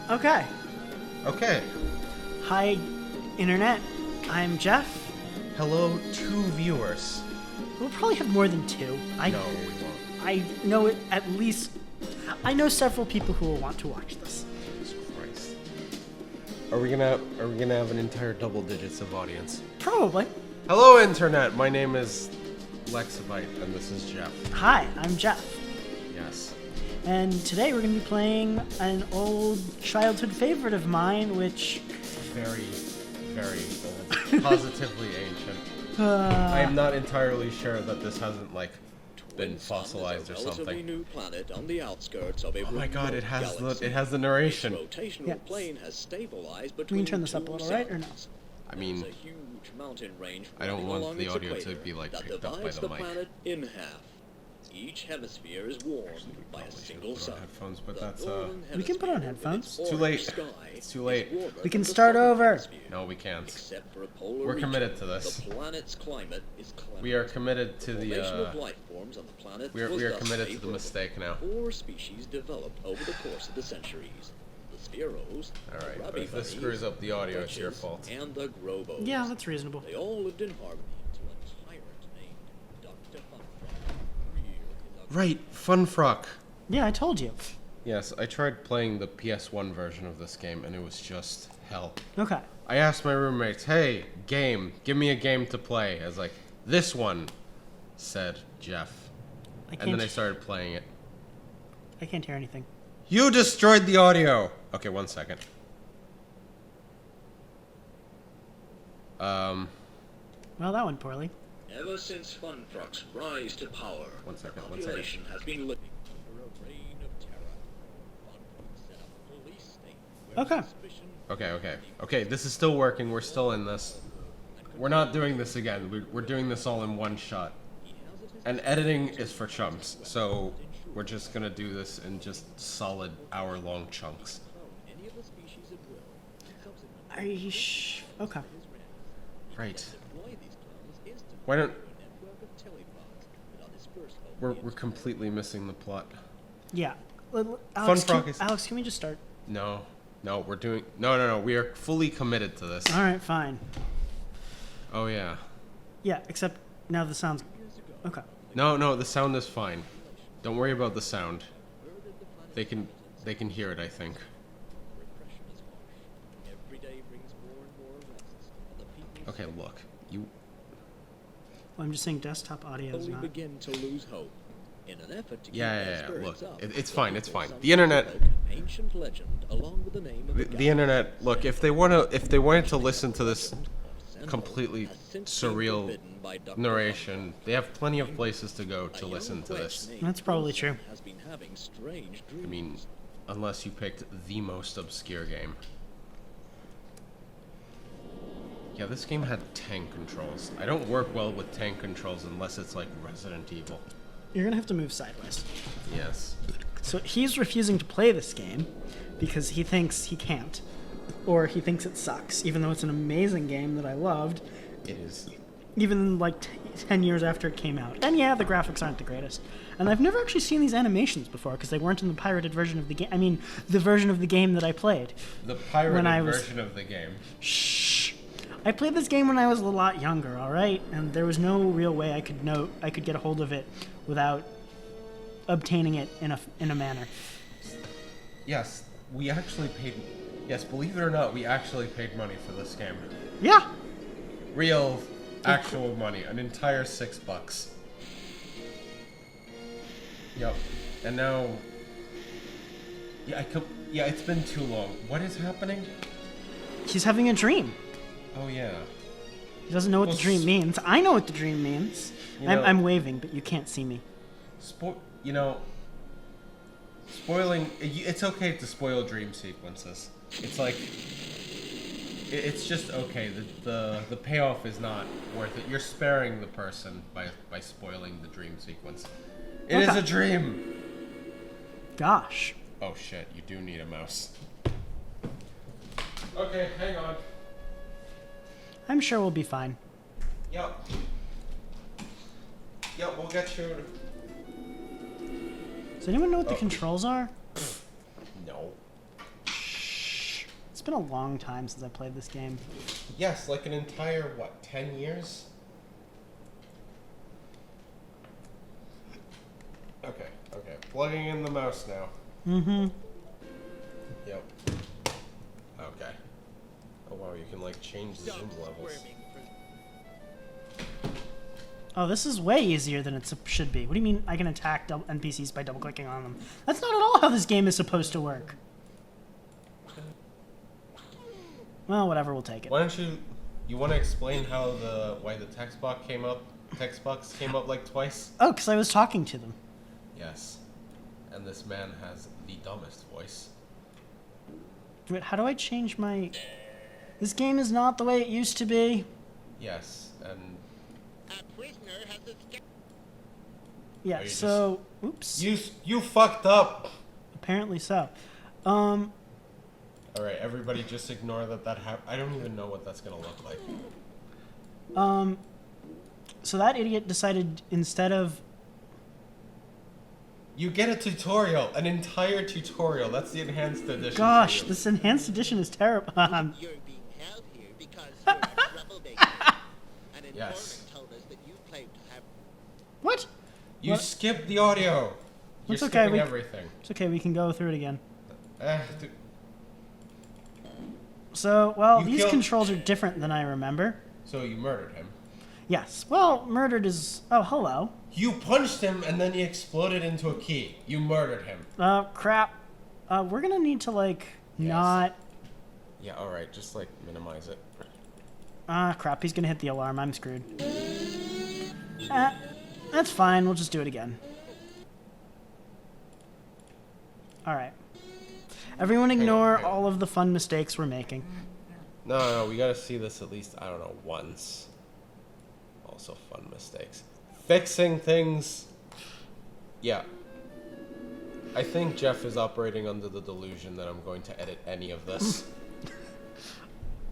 Okay. Okay. Hi, Internet. I'm Jeff. Hello, 2 viewers. We'll probably have more than 2. No, we won't. I know it at least. I know several people who will want to watch this. Jesus Christ. Are we gonna have an entire double digits of audience? Probably. Hello, Internet. My name is Lexabyte, and this is Jeff. Hi, I'm Jeff. Yes. And today we're going to be playing an old childhood favorite of mine, which... Very, very old. Positively ancient. I am not entirely sure that this hasn't, been fossilized or something. New planet on the outskirts of a Oh my god, it has the Its narration. rotational Yes. plane has stabilized We between can turn this up a two little, right, or no? suns. I mean, There's a huge mountain range I don't running want along the its audio to equator be, that picked up by divides the the mic. planet in half. Each hemisphere is warmed by a Probably should single put sun. on headphones, but The that's, northern We can put on hemisphere, with headphones. its It's too orange late. sky, It's too is late. warmer We than can the start southern over. hemisphere. No, we can't. Except for a polar We're region, committed to this. The planet's climate is clement. We are committed to Formation the, of life forms on the planet we was are thus committed to the favorable. mistake now. 4 species developed over the course of the centuries. The Spheros, Alright, the but if this Rabibunnies, screws up the audio, it's your Wretches, fault. and the Grobos. Yeah, that's reasonable. They all lived in harmony until a tyrant named Dr. Funfrock reared his Right, Funfrock. Yeah, I told you. Yes, I tried playing the PS1 version of this game, and it was just hell. Okay. I asked my roommates, hey, game, give me a game to play. I was like, this one, said Jeff. And then I started playing it. I can't hear anything. You destroyed the audio! Okay, 1 second. Well, that went poorly. Ever since Funfrock's rise to power, 1 second, the 1 second. population has been living under a reign of terror. Funfrock set up a police state where Okay. suspicion Okay, this is still working, we're still in this. We're not doing this again, we're doing this all in one shot. And editing is for chumps, so we're just gonna do this in just solid hour-long chunks. any of the species at will, and subsequently Are you Okay. Right. deploy these clones instantly Why don't... to a network of telepods that are dispersed over We're the completely missing the plot. Yeah. Alex, Funfrock Alex, can we just start? No, we're doing... No, we are fully committed to this. Alright, fine. Oh, yeah. Yeah, except now the sound's... Okay. No, the sound is fine. Don't worry about the sound. They can hear it, I think. repression is harsh. Every day brings more and more arrests, and the people Okay, look. You... Well, I'm just saying desktop audio is slowly not... begin to lose hope. In an effort to keep Yeah, their yeah, yeah, spirits look, up, it's fine, the it's people fine. The internet- evoke an ancient legend along with the name of The internet... Look, if they wanted to listen to this completely surreal narration, they have plenty of places to go to listen to this. That's probably true. Has been having strange dreams. I mean, unless you picked the most obscure game. Yeah, this game had tank controls. I don't work well with tank controls unless it's like Resident Evil. You're gonna have to move sideways. Yes. So he's refusing to play this game because he thinks he can't. Or he thinks it sucks, even though it's an amazing game that I loved, It is. even 10 years after it came out. And yeah, the graphics aren't the greatest. And I've never actually seen these animations before because they weren't in the pirated version of the game. I mean, the version of the game that I played. The pirated When I was- version of the game. Shh. I played this game when I was a lot younger, all right? And there was no real way I could get a hold of it without obtaining it in a manner. Yes, we actually paid... Yes, believe it or not, we actually paid money for this game. Yeah. Real, actual money. An entire $6. Yep. And now... Yeah, it's been too long. What is happening? He's having a dream. Oh, yeah. He doesn't know what Well, the dream means. I know what the dream means. You know- I'm waving, but you can't see me. Spoiling... It's okay to spoil dream sequences. It's like... It's just okay. The payoff is not worth it. You're sparing the person by spoiling the dream sequence. It is Okay. a dream! Gosh. Oh shit, you do need a mouse. Okay, hang on. I'm sure we'll be fine. Yep. Yep, we'll get you... Does anyone know what the controls are? No. been a long time since I played this game. Yes, like an entire, 10 years? Okay. Plugging in the mouse now. Mm-hmm. Yep. Okay. Oh wow, you can like change the zoom levels. Oh, this is way easier than it should be. What do you mean I can attack NPCs by double-clicking on them? That's not at all how this game is supposed to work. Well, whatever, we'll take it. Why don't you want to explain why the text box came up like twice? Oh, because I was talking to them. Yes. And this man has the dumbest voice. Wait, how do I change my... This game is not the way it used to be. Yes, and... A prisoner has escaped. Yeah, you so... Oops. You fucked up! Apparently so. Alright, everybody just ignore that happened. I don't even know what that's gonna look like. So that idiot decided instead of... You get a tutorial, an entire tutorial. That's the enhanced edition. Gosh, for you. this enhanced edition is terrible. You're being held here because you're a troublemaker. An informant Yes. told us that you claim to have... What? You What? skipped the audio. You're It's okay, skipping everything. It's okay, we can go through it again. Dude, So, well, You these killed- controls are different than I remember. so you murdered him. Yes. Well, murdered is... Oh, hello. You punched him and then he exploded into a key. You murdered him. Crap. We're gonna need to, like, Yes. not... Yeah, alright, just like minimize it. Crap, he's gonna hit the alarm. I'm screwed. That's fine. We'll just do it again. Alright. Everyone ignore hang on. all of the fun mistakes we're making. No, we gotta see this at least, I don't know, once. Also fun mistakes. Fixing things. Yeah. I think Jeff is operating under the delusion that I'm going to edit any of this.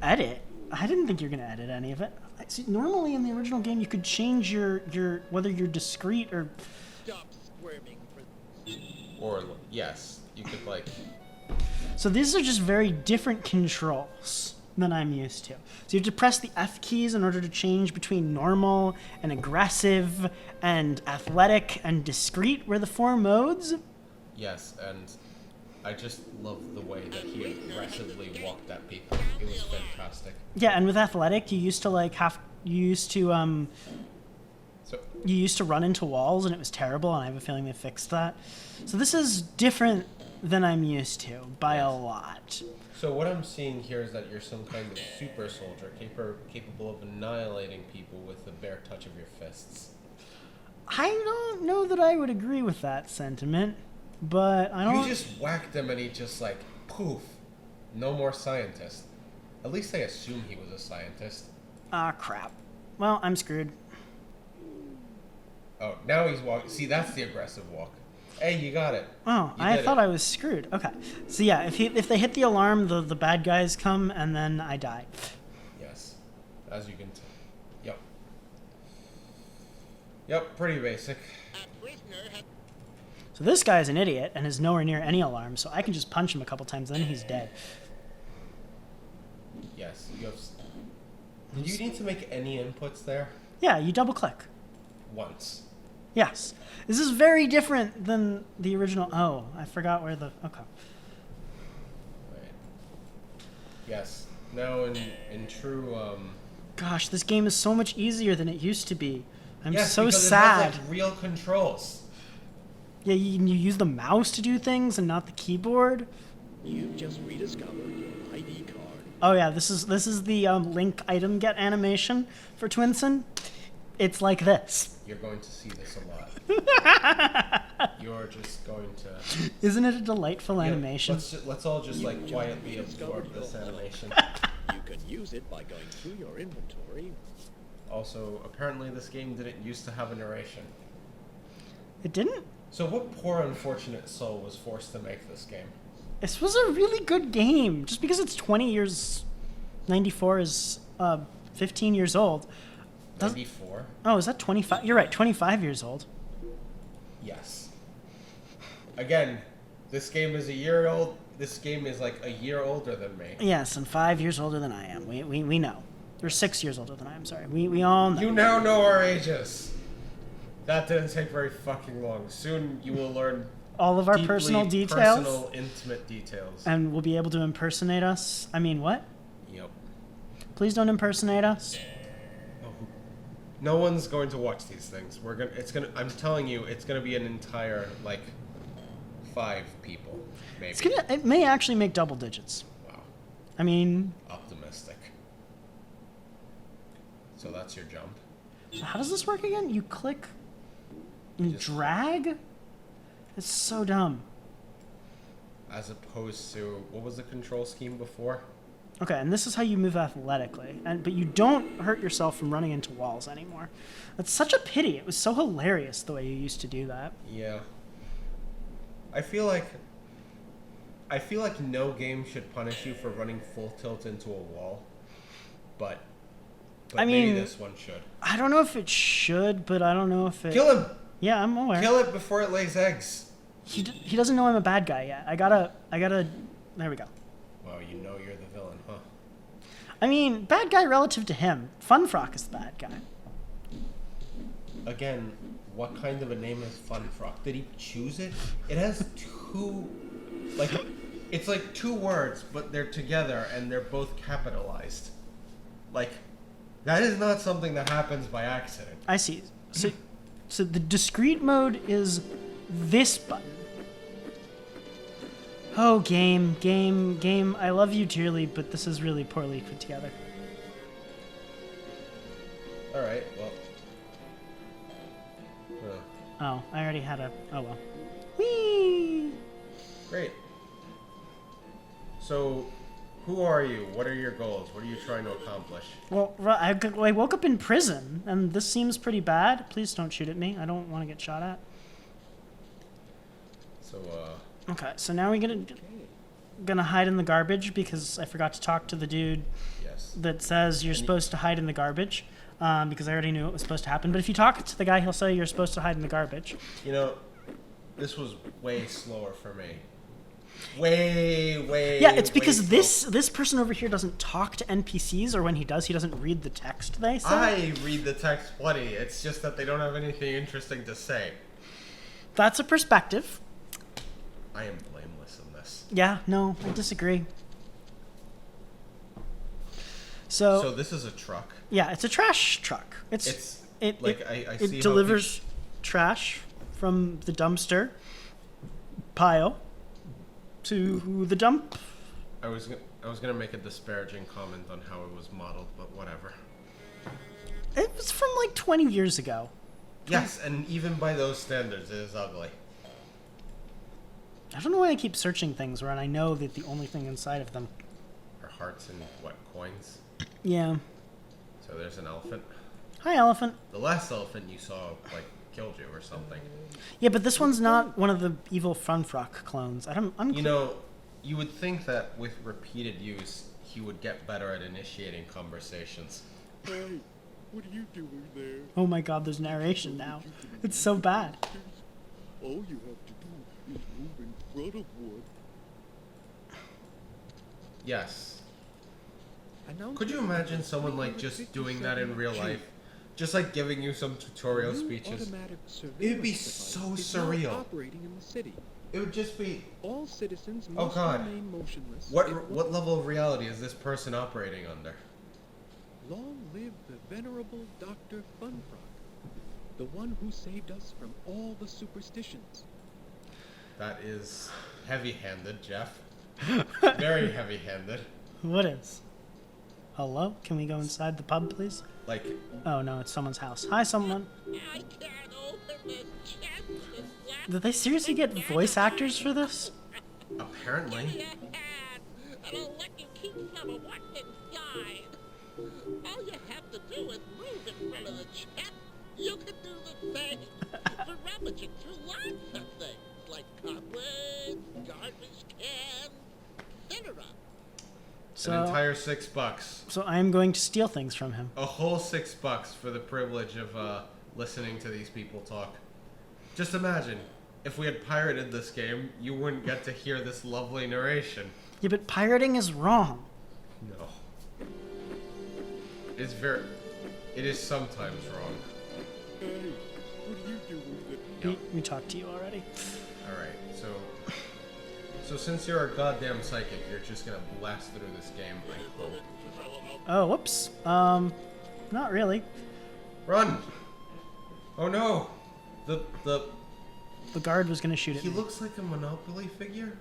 Edit? I didn't think you were gonna edit any of it. See, normally in the original game you could change your whether you're discreet or... Stop squirming for... Or, yes, you could like... So these are just very different controls than I'm used to. So you have to press the F keys in order to change between normal and aggressive and athletic and discreet were the four modes. Yes, and I just love the way that he aggressively walked at people. It was fantastic. Yeah, and with athletic you used to like you used to run into walls and it was terrible, and I have a feeling they fixed that. So this is different than I'm used to by a lot. So what I'm seeing here is that you're some kind of super soldier, capable of annihilating people with the bare touch of your fists. I don't know that I would agree with that sentiment, but I don't... You just whacked him and he just like, poof, no more scientist. At least I assume he was a scientist. Crap. Well, I'm screwed. Oh, now he's walking. See, that's the aggressive walk. Hey, you got it. Oh, You I did thought it. I was screwed. Okay. So yeah, if they hit the alarm, the bad guys come, and then I die. Yes, as you can tell. Yep. Yep, pretty basic. A prisoner has... So this guy's an idiot and is nowhere near any alarm, so I can just punch him a couple times, then he's dead. Yes, you have... Did you need to make any inputs there? Yeah, you double click. Once. Yes. This is very different than the original... Oh, I forgot where the... Okay. Right. Yes. Now in true... Gosh, this game is so much easier than it used to be. I'm yes, so because sad. It has, like, real controls. Yeah, you use the mouse to do things and not the keyboard. You've just rediscovered your ID card. Oh yeah, this is the link item get animation for Twinsen. It's like this. You're going to see this a lot. You're just going to... Isn't it a delightful Yeah, animation? let's all just like quietly absorb this animation. You can use it by going through your inventory. Also, apparently this game didn't used to have a narration. It didn't? So what poor unfortunate soul was forced to make this game? This was a really good game. Just because it's 20 years... 94 is 15 years old. 94? Oh, is that 25? You're right, 25 years old. Yes. Again, This game is a year old. This game is like a year older than me. Yes, and 5 years older than I am. We know. Or 6 years older than I am, sorry. We all know. You now know our ages. That didn't take very fucking long. Soon you will learn All of our deeply personal details. personal, intimate details. And we'll be able to impersonate us. I mean, what? Yep. Please don't impersonate us. No one's going to watch these things. I'm telling you, it's gonna be an entire, like, 5 people, maybe. It may actually make double digits. Wow. I mean, Optimistic. So that's your jump. so how does this work again? You click and Just- drag? It's so dumb. As opposed to, what was the control scheme before? Okay, and this is how you move athletically, but you don't hurt yourself from running into walls anymore. That's such a pity. It was so hilarious the way you used to do that. Yeah. I feel like no game should punish you for running full tilt into a wall, but I mean, maybe this one should. I don't know if it should, but I don't know if it... Kill him! Yeah, I'm aware. Kill it before it lays eggs. He doesn't know I'm a bad guy yet. I gotta... There we go. Well, you know you're the villain, huh? I mean, bad guy relative to him. Funfrock is the bad guy. Again, what kind of a name is Funfrock? Did he choose it? It has it's like 2 words, but they're together and they're both capitalized. Like, that is not something that happens by accident. I see. So the discrete mode is this button. Oh, game. I love you dearly, but this is really poorly put together. Alright, well. Oh, I already had a... Oh, well. Whee! Great. So, who are you? What are your goals? What are you trying to accomplish? Well, I woke up in prison, and this seems pretty bad. Please don't shoot at me. I don't want to get shot at. So, Okay, so now we're gonna hide in the garbage because I forgot to talk to the dude yes. that says you're supposed to hide in the garbage because I already knew it was supposed to happen. But if you talk to the guy, he'll say you're supposed to hide in the garbage. You know, this was way slower for me. Way. Yeah, it's because way this person over here doesn't talk to NPCs, or when he does, he doesn't read the text they say. I read the text plenty. It's just that they don't have anything interesting to say. That's a perspective. I am blameless in this. Yeah, no, I disagree. So this is a truck. yeah, it's a trash truck. I see it delivers trash from the dumpster pile to the dump. I was gonna make a disparaging comment on how it was modeled, but whatever. It was from like 20 years ago. Yes, and even by those standards, it is ugly. I don't know why I keep searching things when I know that the only thing inside of them. Are hearts and what, coins? Yeah. So there's an elephant. Hi, elephant. The last elephant you saw, like, killed you or something. Yeah, but this one's not one of the evil Funfrock clones. I'm You know, you would think that with repeated use, he would get better at initiating conversations. Hey, what are you doing there? Oh my god, there's narration now. It's so bad. All you have to do is move in front of one. Yes. Could you imagine someone, like, just doing that in real life? Just, like, giving you some tutorial speeches? It'd be so surreal. Operating in the city. It would just be... All citizens Oh, must God. remain motionless. What level of reality is this person operating under? Long live the venerable Dr. Funfrock, the one who saved us from all the superstitions. That is heavy-handed, Jeff. Very heavy-handed. What is? Hello? Can we go inside the pub, please? Like, Oh no, it's someone's house. Hi, someone. I can't open the chest to slap Did they seriously get voice actors for this? apparently. your hand, and I'll let you keep some of what's inside. All you have to do is move in front of the chest. You can do the same for rummaging through lots of things, like cupboards, garbage cans, etc. An entire $6. So I am going to steal things from him. A whole $6 for the privilege of listening to these people talk. Just imagine, if we had pirated this game, you wouldn't get to hear this lovely narration. Yeah, but pirating is wrong. No. It is sometimes wrong. Hey, what are you doing? We talked to you already. Alright, so since you're a goddamn psychic, you're just gonna blast through this game, I hope. Oh, whoops. Not really. Run! Oh no! The The guard was gonna shoot at he me. looks like a Monopoly figure.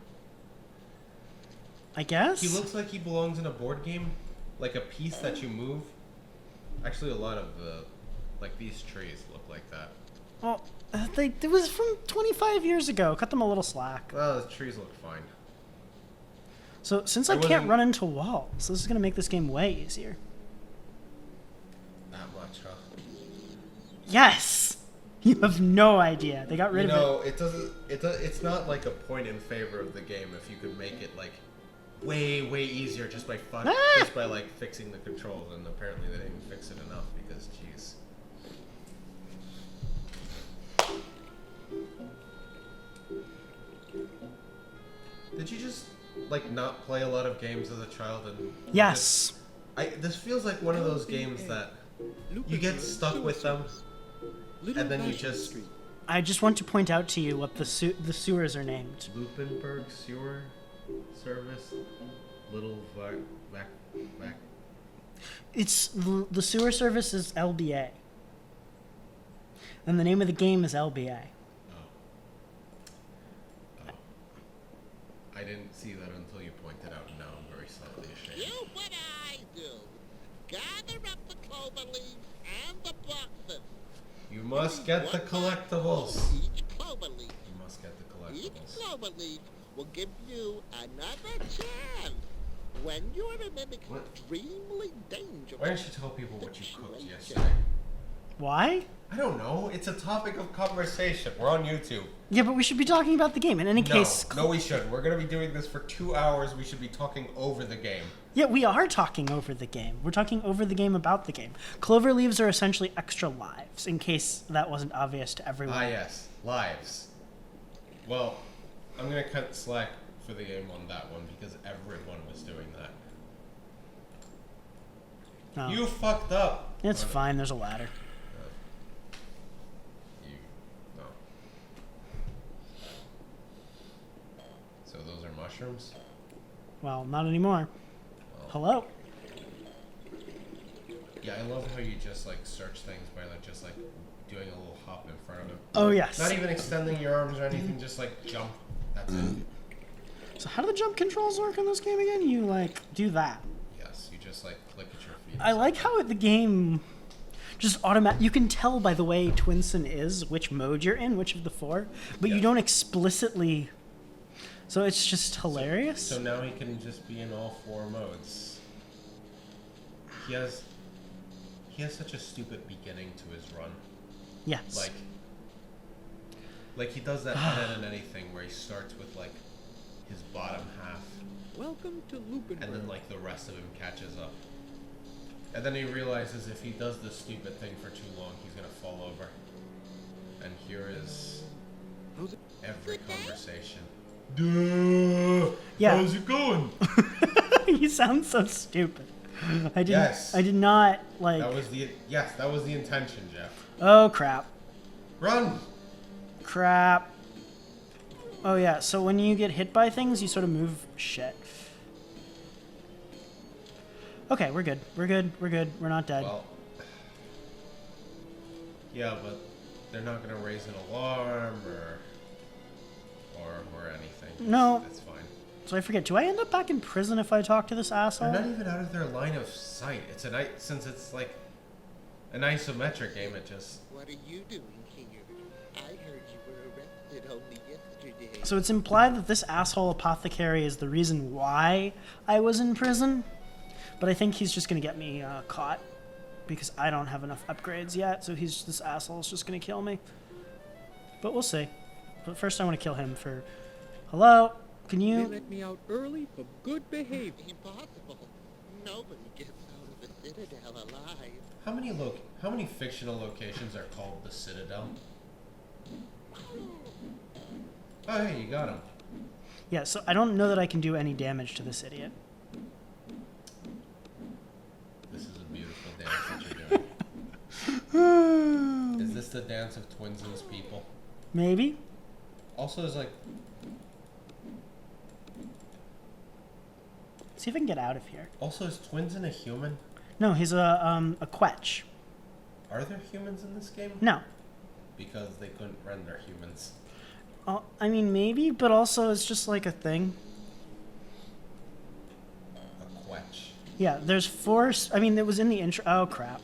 I guess? He looks like he belongs in a board game, like a piece that you move. Actually, a lot of these trees look like that. Well, it was from 25 years ago. Cut them a little slack. Well, the trees look fine. So, since I I can't wasn't- run into walls, this is gonna make this game way easier. That much, huh? Yes! You have no idea. They got rid of it. It's not like a point in favor of the game if you could make it like way easier just by like fixing the controls, and apparently they didn't fix it enough because jeez. Did you just like not play a lot of games as a child and Yes. this feels like one of those games that you get stuck with them and then you just I just want to point out to you what the sewers are named. Lupinburg Sewer Service, Little Vac. It's the sewer service is LBA, and the name of the game is LBA. Oh. I didn't see that until you pointed out. Now I'm very slightly ashamed. Do what I do. Gather up the clover leaves and the boxes. You must get the collectibles. Each clover leaf. You must get the Each collectibles. clover leaf will give you another chance. When you're in an What? extremely dangerous Why don't you tell people what you cooked situation. yesterday? Why? I don't know. It's a topic of conversation. We're on YouTube. Yeah, but we should be talking about the game. In any case, No, we shouldn't. We're gonna be doing this for 2 hours. We should be talking over the game. yeah, we are talking over the game. We're talking over the game about the game. Clover leaves are essentially extra lives, in case that wasn't obvious to everyone. Ah, yes, lives. Well, I'm gonna cut slack for the game on that one because everyone was doing that. No. You fucked up. It's Oh, no. fine. There's a ladder. You no. So those are mushrooms? Well, not anymore. Well, Hello. yeah, I love how you just like search things by like just like doing a little hop in front of it. Oh yes. Not even extending your arms or anything, just like jump. That's it. So how do the jump controls work in this game again? You like do that. Yes, you just like click at your feet. I like how the game just you can tell by the way Twinson is which mode you're in, which of the four, but you Yeah. don't explicitly. So it's just hilarious. So now he can just be in all 4 modes. He has such a stupid beginning to his run. Yes. Like he does that better than anything where he starts with like his bottom half Welcome to Lupin. and then like the rest of him catches up. And then he realizes if he does this stupid thing for too long, he's gonna fall over. And here is How's it? every conversation. Yeah. How's it going? You sound so stupid. I didn't. Yes. I did not like. That was the intention, Jeff. Oh crap! Run! Crap. Oh yeah. So when you get hit by things, you sort of move shit. Okay, we're good. We're good. We're good. We're not dead. Well, yeah, but they're not gonna raise an alarm or anything. No. It's fine. So I forget. Do I end up back in prison if I talk to this asshole? They're not even out of their line of sight. It's since it's like an isometric game. It just What are you doing here? I heard you were arrested only yesterday. So it's implied that this asshole apothecary is the reason why I was in prison, but I think he's just gonna get me caught because I don't have enough upgrades yet. So this asshole's just gonna kill me. But we'll see. But first, I want to kill him for. Hello? Can They you? let me out early for good behavior. Impossible. Nobody gets out of the Citadel alive. how many fictional locations are called the Citadel? Oh, hey, you got him. Yeah, so I don't know that I can do any damage to this idiot. This is a beautiful dance that you're doing. Is this the dance of twins and people? Maybe? Also, is like... See if I can get out of here. Also, is Twinsen a human? No, he's a quetch. Are there humans in this game? No. Because they couldn't render humans. I mean, maybe, but also it's just like a thing. A quetch. Yeah, there's four... I mean, it was in the intro... Oh, crap.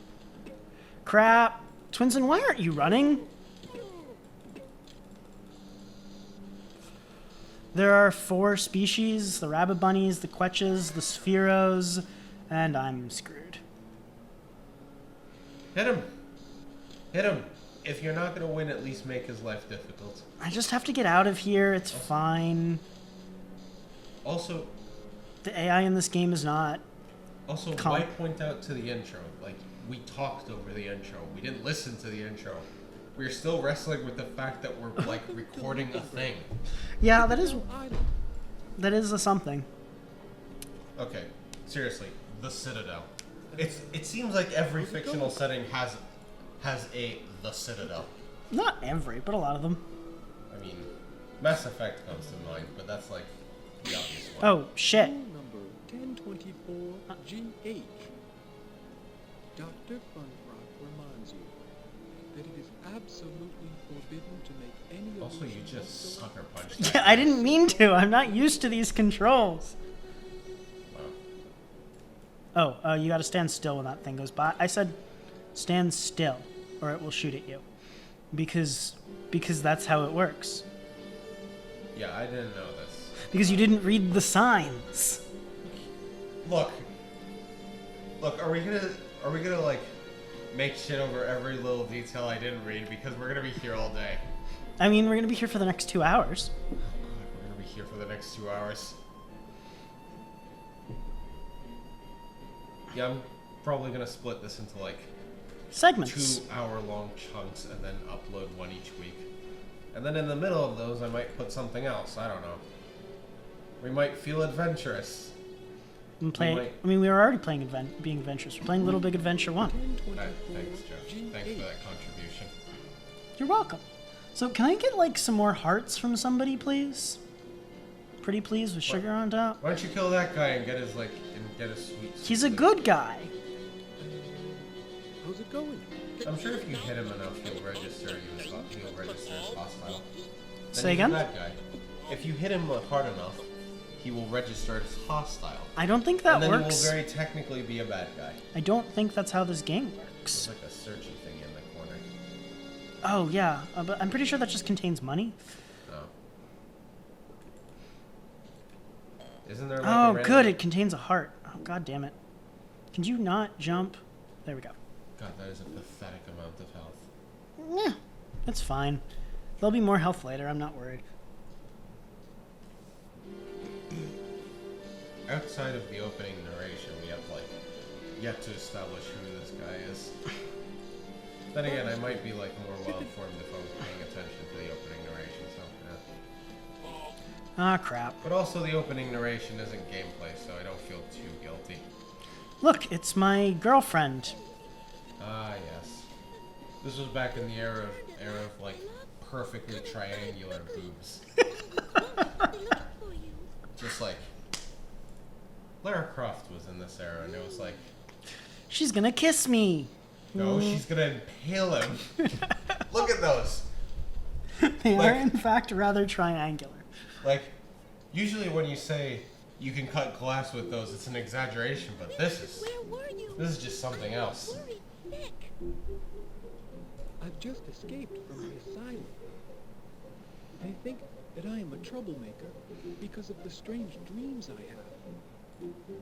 Crap. Twinsen, why aren't you running? There are 4 species, the rabbit bunnies, the quetches, the spheros, and I'm screwed. Hit him! Hit him! If you're not going to win, at least make his life difficult. I just have to get out of here, it's fine. Also, The AI in this game is not... why point out to the intro? Like, we talked over the intro. We didn't listen to the intro. We're still wrestling with the fact that we're, like, recording a thing. Yeah, that is a something. Okay, seriously, the Citadel. It seems like every fictional setting has the Citadel. Not every, but a lot of them. I mean, Mass Effect comes to mind, but that's like the obvious one. Oh, shit. Rule number 1024GH. Dr. Funfrock reminds you that it is absolutely forbidden to make any Also, you illusion just whatsoever. sucker punched. Yeah, I didn't mean to. I'm not used to these controls. Wow. Oh, you gotta stand still when that thing goes by. I said stand still, or it will shoot at you. Because that's how it works. Yeah, I didn't know this. Because you didn't read the signs. Look, are we gonna like make shit over every little detail I didn't read because we're gonna be here all day. I mean, we're gonna be here for the next 2 hours. Oh God, we're gonna be here for the next 2 hours. Yeah, I'm probably gonna split this into like Segments. 2-hour-long chunks and then upload one each week. And then in the middle of those, I might put something else. I don't know. We might feel adventurous. And I mean, we were already playing being adventurous. We're playing Little Big Adventure 1. Thanks, Joe. Thanks for that contribution. You're welcome. So can I get like some more hearts from somebody, please? Pretty please, with sugar on top. Why don't you kill that guy and get his sweet? He's a good guy. How's it going? I'm sure if you hit him enough, he'll register as hostile. Say again? That guy. If you hit him hard enough, he will register as hostile. I don't think that and then works. he will very technically be a bad guy. I don't think that's how this game It's works. like a searchy thing in the corner. Oh yeah, but I'm pretty sure that just contains money. Oh. Isn't there like Oh, a random... good, it contains a heart. Oh, god damn it. Can you not jump? There we go. God, that is a pathetic amount of health. Yeah, it's fine. There'll be more health later, I'm not worried. Outside of the opening narration, we have like yet to establish who this guy is. Then again, I might be like more well informed if I was paying attention to the opening narration, so yeah. Ah, crap. But also the opening narration isn't gameplay, so I don't feel too guilty. Look, it's my girlfriend. Ah, yes. This was back in the era of like perfectly triangular boobs. Just like Lara Croft was in this era, and it was like, She's gonna kiss me. no, she's gonna impale him. Look at those. They Like- are, in fact, rather triangular. Like, usually when you say you can cut glass with those, it's an exaggeration, but this is just something else. Nick. I've just escaped from the asylum. They think that I am a troublemaker because of the strange dreams I have.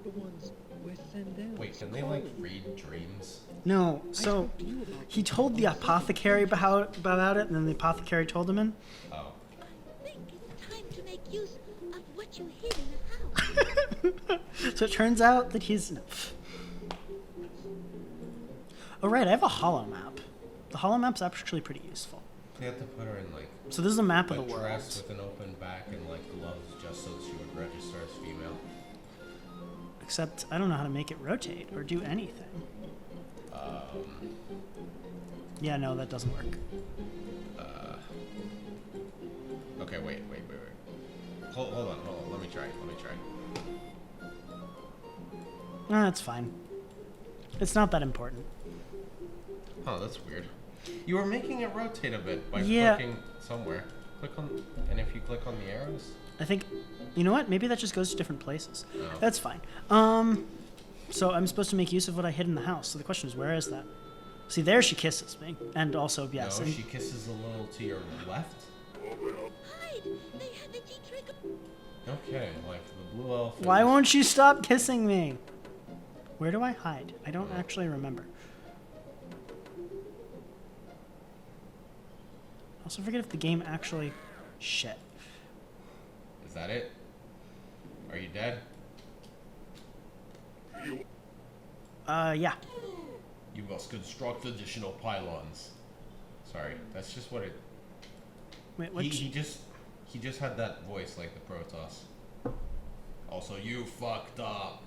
The ones where Sandel Wait, is can they like calling me. read dreams? No, I so spoke to you about he this told the on Sunday. apothecary about it, and then the apothecary told him in. Oh. I think it's time to make use of what you hid in the house. So it turns out that he's... Oh right, I have a hollow map. The hollow map's actually pretty useful. They have to put her in like So this is a map of a the world. dress with an open back and like gloves just so she would register as female. Except I don't know how to make it rotate or do anything. Yeah, no, that doesn't work. Okay, wait. Hold on. Let me try. No, that's fine. It's not that important. Oh, that's weird. You were making it rotate a bit by Yeah. clicking somewhere. Click on, and if you click on the arrows, I think, you know what? Maybe that just goes to different places. Oh. That's fine. So I'm supposed to make use of what I hid in the house. So the question is, where is that? See, there she kisses me, and also yes. no, and she kisses a little to your left. Hide! They had the G-trick. Okay, like the blue elf. why is- won't she stop kissing me? Where do I hide? I don't actually remember. Also forget if the game actually... Shit. Is that it? Are you dead? Yeah. You must construct additional pylons. Sorry, that's just what it. Wait, what? He just had that voice like the Protoss. Also, you fucked up.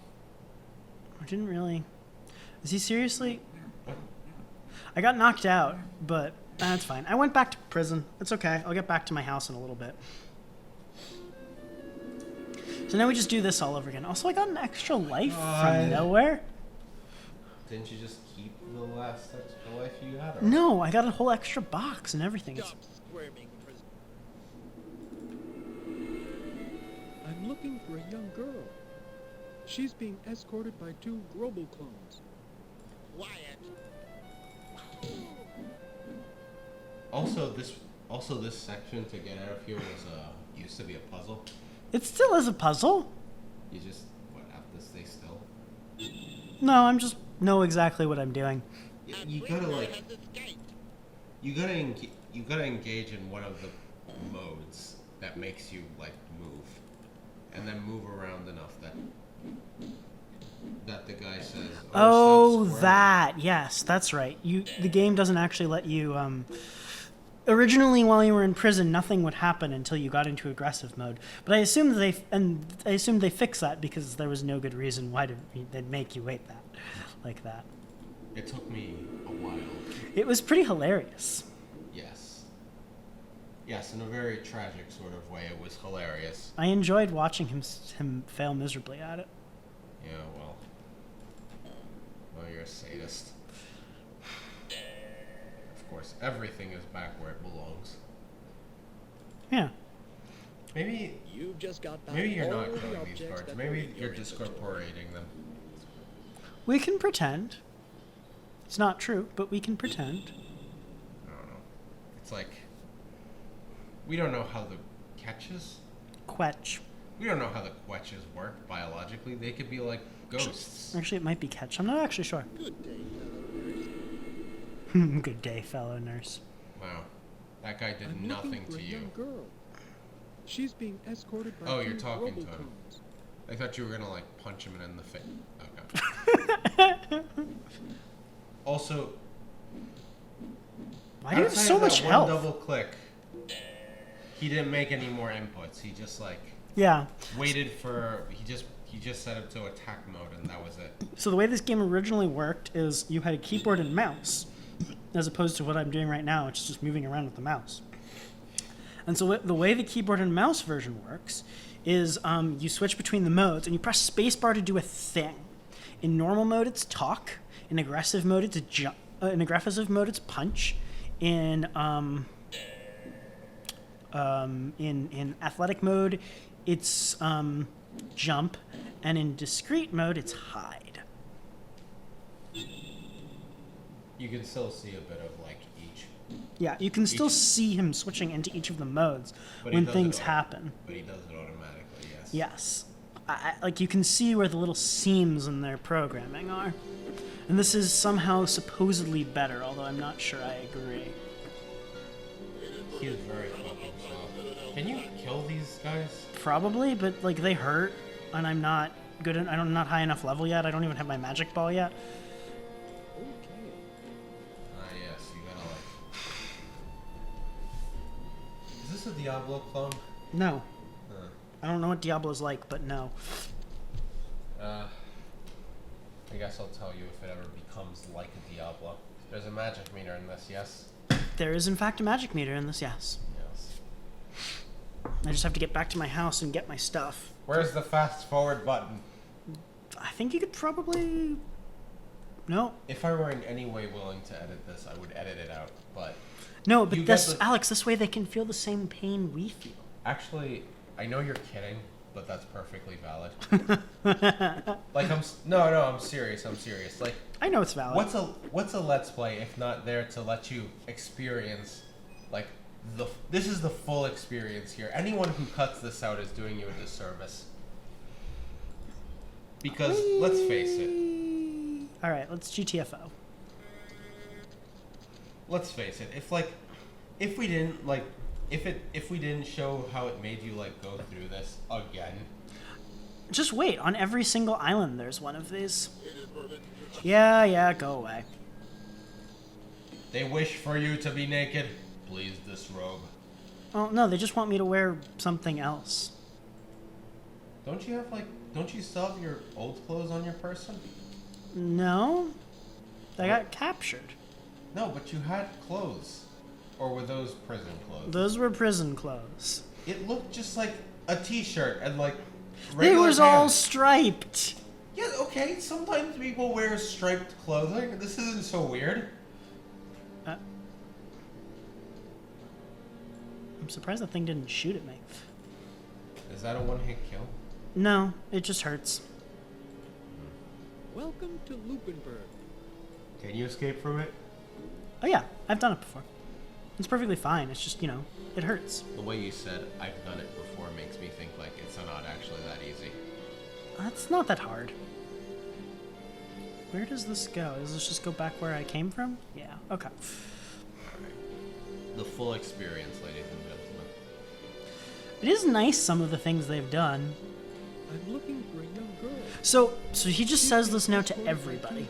I didn't really... Is he seriously... What? I got knocked out, but that's fine. I went back to prison. It's okay. I'll get back to my house in a little bit. So now we just do this all over again. Also, I got an extra life from nowhere. Didn't you just keep the last extra life you had? Or? No, I got a whole extra box and everything. Stop squirming, prisoner. I'm looking for a young girl. She's being escorted by 2 Grobel clones. Quiet. Also, this section to get out of here was used to be a puzzle. It still is a puzzle. You just have to stay still. No, I'm just know exactly what I'm doing. You gotta like. You gotta engage in one of the modes that makes you like move, and then move around enough that the guy says. Oh, stop squirming." that. Yes, that's right. The game doesn't actually let you. Originally, while you were in prison, nothing would happen until you got into aggressive mode. But I assume they fixed that because there was no good reason why they'd make you wait like that. It took me a while. It was pretty hilarious. Yes. Yes, in a very tragic sort of way, it was hilarious. I enjoyed watching him fail miserably at it. Yeah, well, you're a sadist. Of course, everything is back where it belongs. Yeah. Maybe You've just got back Maybe you're all not the killing these objects guards. that Maybe were in you're your discorporating them. We can pretend. It's not true, but we can pretend. I don't know. It's like we don't know how the catches. Quetch. We don't know how the quetches work biologically. They could be like ghosts. Actually, it might be catch. I'm not actually sure. Good day, fellow nurse. Good day, fellow nurse. Wow, that guy did I'm nothing looking for to a you. young girl. She's being escorted by Oh, 2 you're talking to Grobel him. clones. I thought you were gonna like punch him in the face. Okay. Also, Why do you have outside so of that much one health? double click, he didn't make any more inputs. He just like Yeah. waited for. He just set it to attack mode, and that was it. So the way this game originally worked is you had a keyboard and mouse, as opposed to what I'm doing right now, which is just moving around with the mouse. And so the way the keyboard and mouse version works is you switch between the modes, and you press spacebar to do a thing. In normal mode, it's talk. In aggressive mode, it's jump. In aggressive mode, it's punch. In athletic mode, it's jump, and in discrete mode, it's hide. You can still see a bit of like each, Yeah, you can still see him switching into each of the modes but when he does things it happen. But he does it automatically. Yes. Yes. Like you can see where the little seams in their programming are. And this is somehow supposedly better, although I'm not sure I agree. He is very fucking soft. Can you kill these guys? Probably, but like they hurt, and I'm not good. I'm not high enough level yet. I don't even have my magic ball yet. Okay. Ah, yes. You gotta like. Diablo clone? No. Huh. I don't know what Diablo's like, but no. I guess I'll tell you if it ever becomes like a Diablo. There's a magic meter in this, yes? There is, in fact, a magic meter in this, yes. Yes. I just have to get back to my house and get my stuff. Where's the fast forward button? I think you could probably... No. If I were in any way willing to edit this, I would edit it out, but... No, but You this, get the- Alex, this way they can feel the same pain we feel. Actually, I know you're kidding, but that's perfectly valid. Like, I'm serious, Like, I know it's valid. what's a Let's Play if not there to let you experience, like, this is the full experience here. Anyone who cuts this out is doing you a disservice. Because, let's face it. Alright, let's GTFO. Let's face it. If we didn't show how it made you, like, go through this again. Just wait, on every single island there's one of these. Yeah, go away. They wish for you to be naked. Please disrobe. Oh, no, they just want me to wear something else. Don't you still have your old clothes on your person? No? They got captured. No, but you had clothes. Or were those prison clothes? Those were prison clothes. It looked just like a t-shirt and like It regular was all pants. striped. Yeah, okay, sometimes people wear striped clothing. This isn't so weird. I'm surprised the thing didn't shoot at me. Is that a one-hit kill? No, it just hurts. Welcome to Lupinburg. Can you escape from it? Oh yeah, I've done it before. It's perfectly fine. It's just, it hurts. The way you said I've done it before makes me think like it's not actually that easy. That's not that hard. Where does this go? Does this just go back where I came from? Yeah, okay. Alright. The full experience, ladies and gentlemen. It is nice, some of the things they've done. I'm looking for a young girl. So he just says this now to everybody.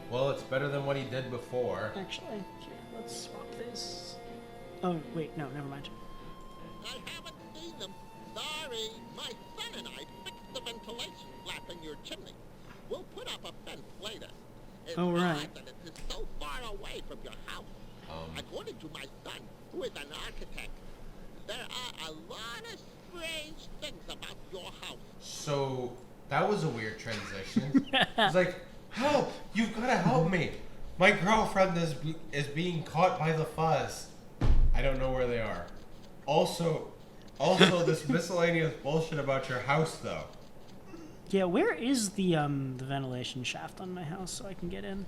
Well, it's better than what he did before. Actually, here, let's swap this. Oh, wait, no, never mind. I haven't seen them. Sorry. My son and I fixed the ventilation flap in your chimney. We'll put up a fence later. It's Oh, right. odd that it is so far away from your house. According to my son, who is an architect, there are a lot of strange things about your house. So, that was a weird transition. It's like, help! You've got to help me! My girlfriend is being caught by the fuzz. I don't know where they are. Also, this miscellaneous bullshit about your house, though. Yeah, where is the ventilation shaft on my house so I can get in?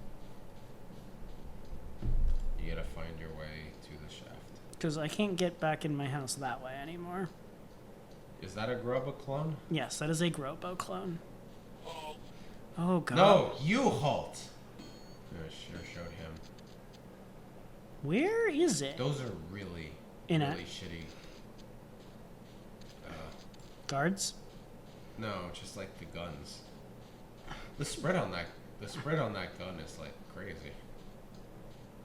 You gotta find your way to the shaft. Because I can't get back in my house that way anymore. Is that a Grubba clone? Yes, that is a Grobo clone. Oh, God. No, you halt! I sure showed him. Where is it? Those are really shitty. Guards? No, just like the guns. The spread on that gun is like crazy.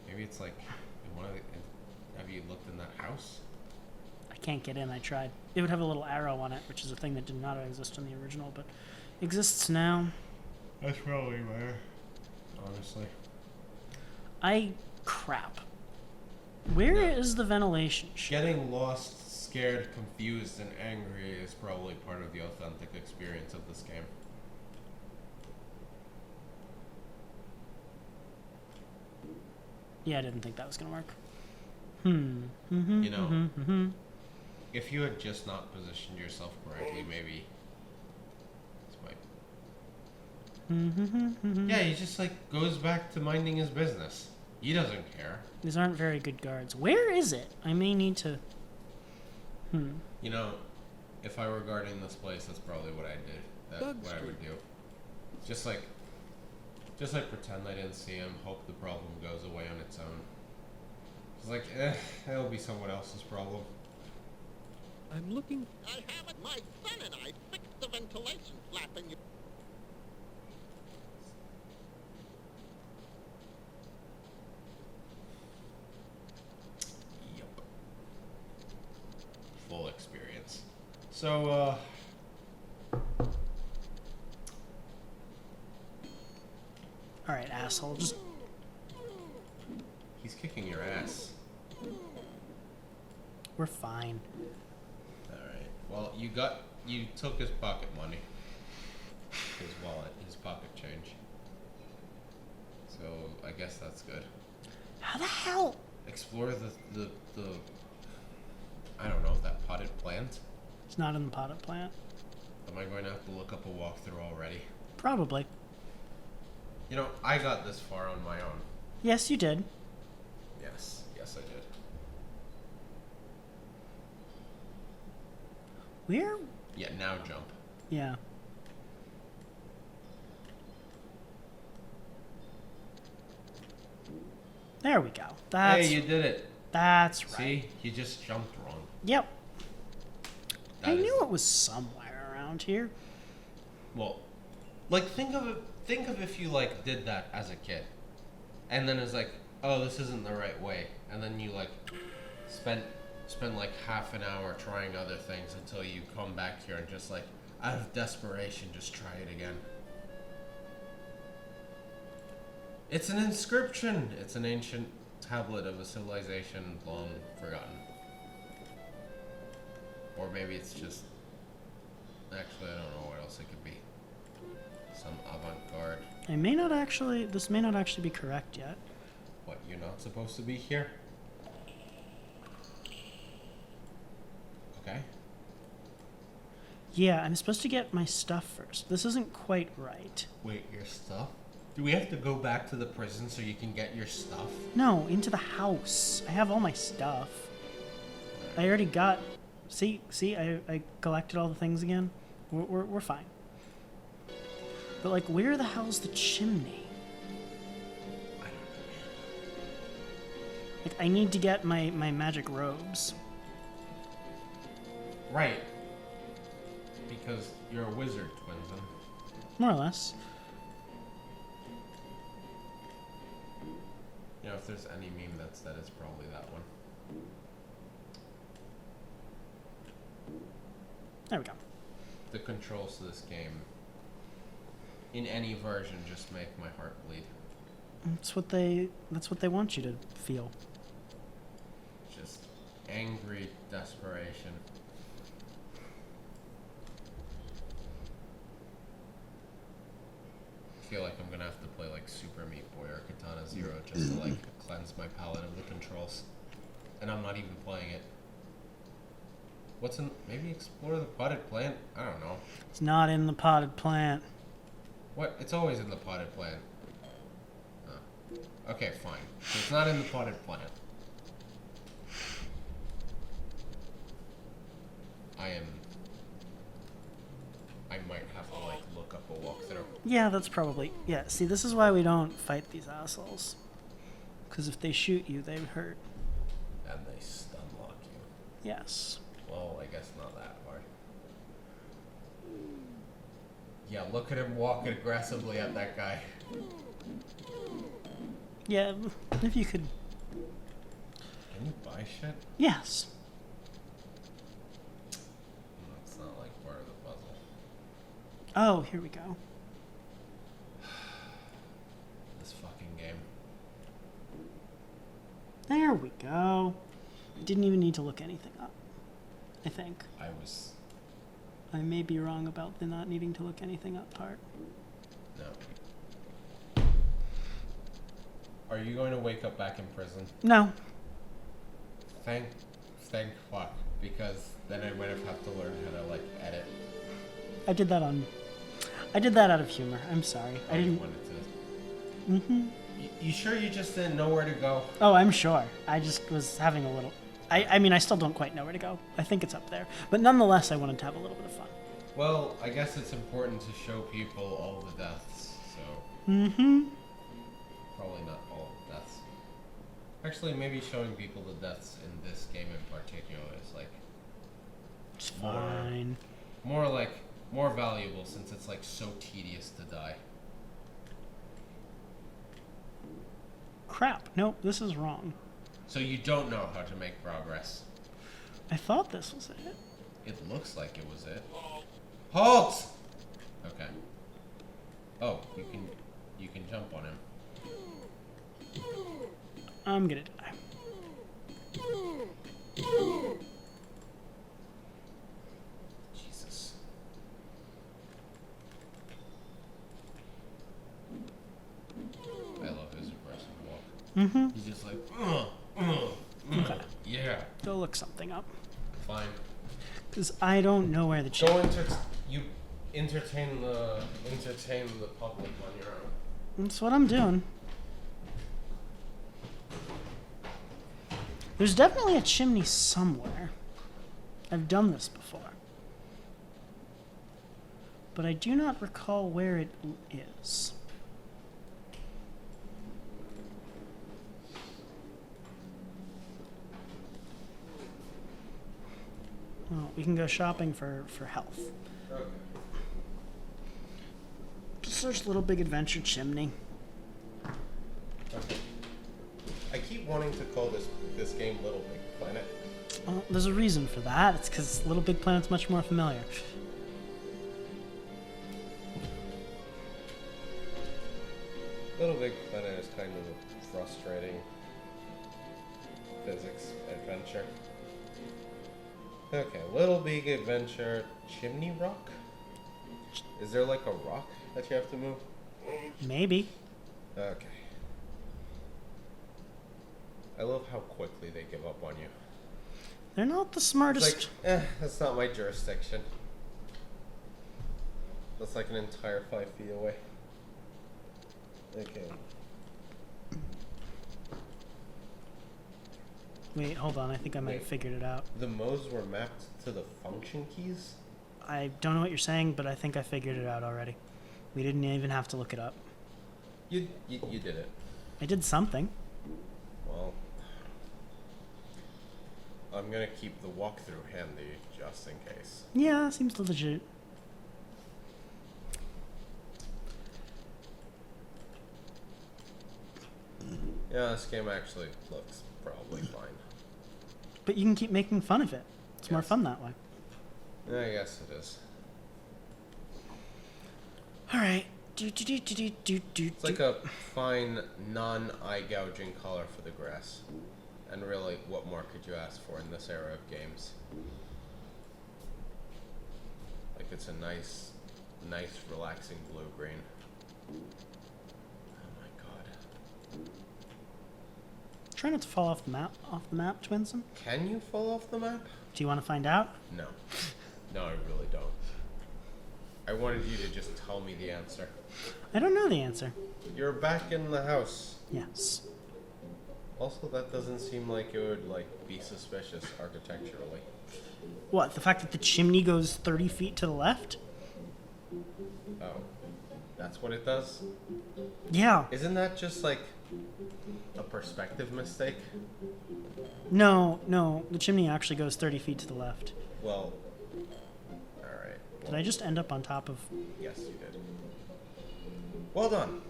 Maybe it's like in one of the. Have you looked in that house? I can't get in, I tried. It would have a little arrow on it, which is a thing that did not exist in the original, but exists now. That's probably rare. Honestly. Crap. Where is the ventilation shaft? Getting lost, scared, confused, and angry is probably part of the authentic experience of this game. Yeah, I didn't think that was gonna work. You know, if you had just not positioned yourself correctly, maybe this might. Yeah, he just like goes back to minding his business. He doesn't care. These aren't very good guards. Where is it? I may need to... You know, if I were guarding this place, that's probably what I did. What I would do. Just like pretend I didn't see him, hope the problem goes away on its own. It's like, it'll be someone else's problem. I'm looking. I haven't. My son and I fixed the ventilation flap in your... Yep. full experience. So, Alright, asshole. Just. he's kicking your ass. We're fine. Alright. Well, you took his pocket money. His wallet, his pocket change. So, I guess that's good. How the hell? Explore the I don't know, that potted plant? It's not in the potted plant. Am I going to have to look up a walkthrough already? Probably. You know, I got this far on my own. Yes, you did. Yes, I did. Where? Yeah, now jump. Yeah. There we go. That's. Hey, you did it. That's right. See? You just jumped wrong. Yep. That I is- knew it was somewhere around here. Well, like think of if you like did that as a kid. And then it's like, oh, this isn't the right way. And then you like spend like half an hour trying other things until you come back here and just like out of desperation just try it again. It's an inscription. It's an ancient tablet of a civilization long forgotten. Or maybe it's just... Actually, I don't know what else it could be. Some avant-garde. This may not actually be correct yet. What, you're not supposed to be here? Okay. Yeah, I'm supposed to get my stuff first. This isn't quite right. Wait, your stuff? Do we have to go back to the prison so you can get your stuff? No, into the house. I have all my stuff. I already got... See, I collected all the things again. We're fine. But, like, where the hell's the chimney? I don't know, man. Like, I need to get my magic robes. Right. Because you're a wizard, Twinsen. More or less. You know, if there's any meme that's that, it's probably that one. There we go. The controls to this game, in any version, just make my heart bleed. That's what they want you to feel. Just angry desperation. I feel like I'm gonna have to play like Super Meat Boy or Katana Zero just to like cleanse my palette of the controls. And I'm not even playing it. What's in... Maybe explore the potted plant? I don't know. It's not in the potted plant. What? It's always in the potted plant. Oh. Okay, fine. So it's not in the potted plant. I might have to like look up a walkthrough. Yeah, that's probably... Yeah, see, this is why we don't fight these assholes. Because if they shoot you, they hurt. And they stun lock you. Yes. Well, I guess not that hard. Yeah, look at him walking aggressively at that guy. Yeah, if you could... Can you buy shit? Yes. That's not like part of the puzzle. Oh, here we go. This fucking game. There we go. I didn't even need to look anything up. I think. I may be wrong about the not needing to look anything up part. No. Are you going to wake up back in prison? No. Thank fuck, because then I might have to learn how to like edit. I did that out of humor. I'm sorry. I didn't... wanted to. Mm-hmm. You sure you just didn't know where to go? Oh, I'm sure. I just was having a little... I mean, I still don't quite know where to go. I think it's up there. But nonetheless, I wanted to have a little bit of fun. Well, I guess it's important to show people all the deaths, so... Mm-hmm. Probably not all the deaths. Actually, maybe showing people the deaths in this game in particular is, like... It's fine. More valuable, since it's, like, so tedious to die. Crap. Nope, this is wrong. So you don't know how to make progress. I thought this was it. It looks like it was it. Halt! Okay. Oh, you can jump on him. I'm gonna die. Jesus. I love his aggressive walk. Mm-hmm. He's just like, Okay. yeah, Go look something up. fine. Because I don't know where the Go chip... you entertain the public on your own. That's what I'm doing. There's definitely a chimney somewhere. I've done this before. But I do not recall where it is. Well, we can go shopping for health. Okay. Just search Little Big Adventure Chimney. Okay. I keep wanting to call this game Little Big Planet. Well, there's a reason for that. It's because Little Big Planet's much more familiar. Little Big Planet is kind of a frustrating physics adventure. Okay, Little Big Adventure Chimney Rock? Is there like a rock that you have to move? Maybe. Okay. I love how quickly they give up on you. They're not the It's smartest. like, that's not my jurisdiction. That's like an entire 5 feet away. Okay. Wait, hold on. I think I might have Wait. figured it out. The modes were mapped to the function keys? I don't know what you're saying, but I think I figured it out already. We didn't even have to look it up. You did it. I did something. Well, I'm gonna keep the walkthrough handy just in case. Yeah, seems legit. Yeah, this game actually looks probably fine. But you can keep making fun of it. It's more Yes. fun that way. I guess it is. All right. It's like a fine, non-eye gouging color for the grass. And really, what more could you ask for in this era of games? Like it's a nice, relaxing blue-green. Oh my god. Try not to fall off the map, Twinson. Can you fall off the map? Do you want to find out? No. No, I really don't. I wanted you to just tell me the answer. I don't know the answer. You're back in the house. Yes. Also, that doesn't seem like it would, like, be suspicious architecturally. What, the fact that the chimney goes 30 feet to the left? Oh. That's what it does? Yeah. Isn't that just, like, a perspective mistake? No, the chimney actually goes 30 feet to the left. Well, alright. Did I just end up on top of... Yes, you did. Well done.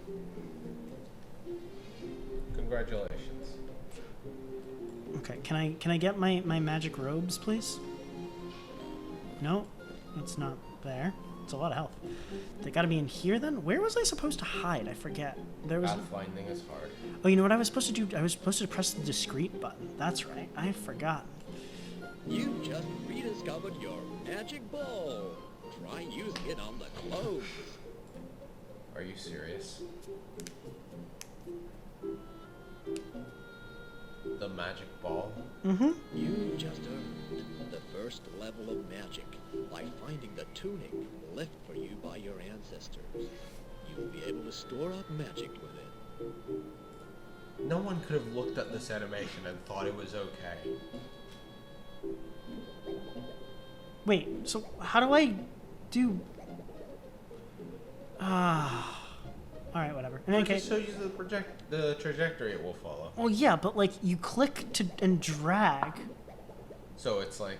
Congratulations. Okay, can I get my magic robes, please? No, it's not there. It's a lot of health. They gotta be in here then? Where was I supposed to hide? I forget. There was... Pathfinding is hard. Oh, you know what I was supposed to do? I was supposed to press the discrete button. That's right. I forgot. You just rediscovered your magic ball. Try using it on the clothes. Are you serious? The magic ball? Mm-hmm. You just earned the first level of magic by finding the tunic left for you by your ancestors. You'll be able to store up magic with it. No one could have looked at this animation and thought it was okay. Wait, so how do I do... Alright, whatever. In any It just case... shows you the trajectory it will follow. Well, yeah, but like you click to and drag. So it's like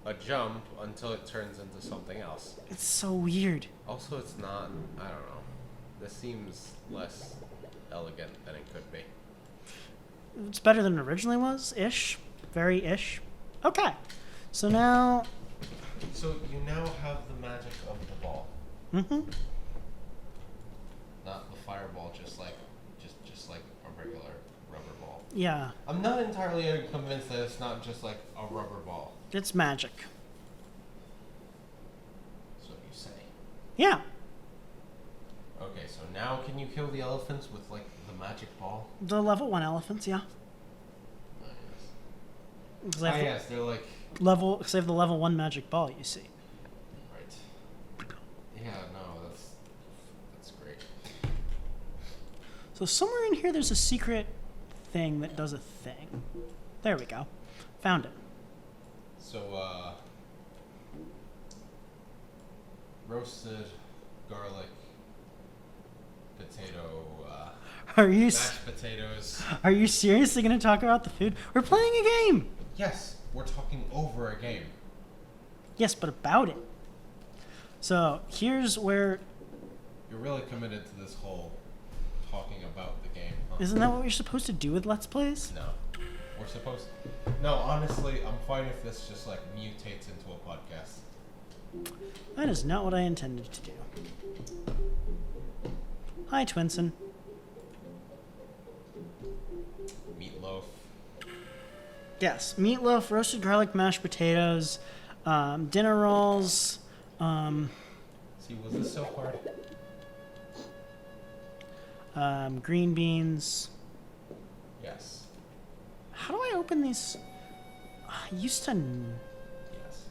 a jump until it turns into something else. It's so weird. Also, it's not, I don't know. This seems less elegant than it could be. It's better than it originally was, ish. Very ish. Okay. So now... So you now have the magic of the ball. Mm-hmm. Not the fireball, just like a regular rubber ball. Yeah, I'm not entirely convinced that it's not just like a rubber ball. it's magic. That's what you say. Yeah. Okay, so now can you kill the elephants with like the magic ball? The level 1 elephants, yeah. Oh, yes. 'Cause Ah, they have yes, they're like because they have the level 1 magic ball, you see. right. Yeah, no, that's great. So somewhere in here there's a secret thing that does a thing. There we go. Found it. So roasted garlic potato Are you mashed potatoes. are you seriously going to talk about the food? We're playing a game. Yes, we're talking over a game. Yes, but about it. So, here's where You're really committed to this whole talking about the game, huh? isn't that what we're supposed to do with Let's Plays? No. We're supposed to. No, honestly, I'm fine if this just like mutates into a podcast. That is not what I intended to do. Hi, Twinson. Meatloaf. Yes, meatloaf, roasted garlic, mashed potatoes, dinner rolls, See, was this so hard? green beans. Yes. How do I open these? I used to. Yes.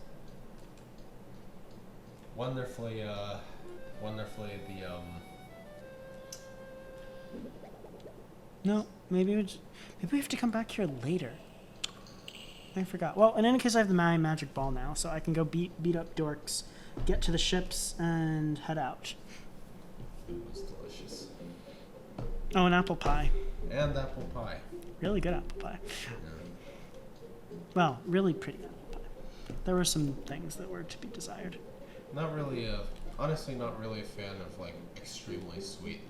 Wonderfully, the No, maybe we have to come back here later. I forgot. Well, in any case, I have the magic ball now, so I can go beat up dorks, get to the ships, and head out. it was delicious. Oh, an apple pie. And apple pie. Really good apple pie. Yeah. Well, really pretty apple pie. There were some things that were to be desired. Not really honestly not really a fan of like extremely sweet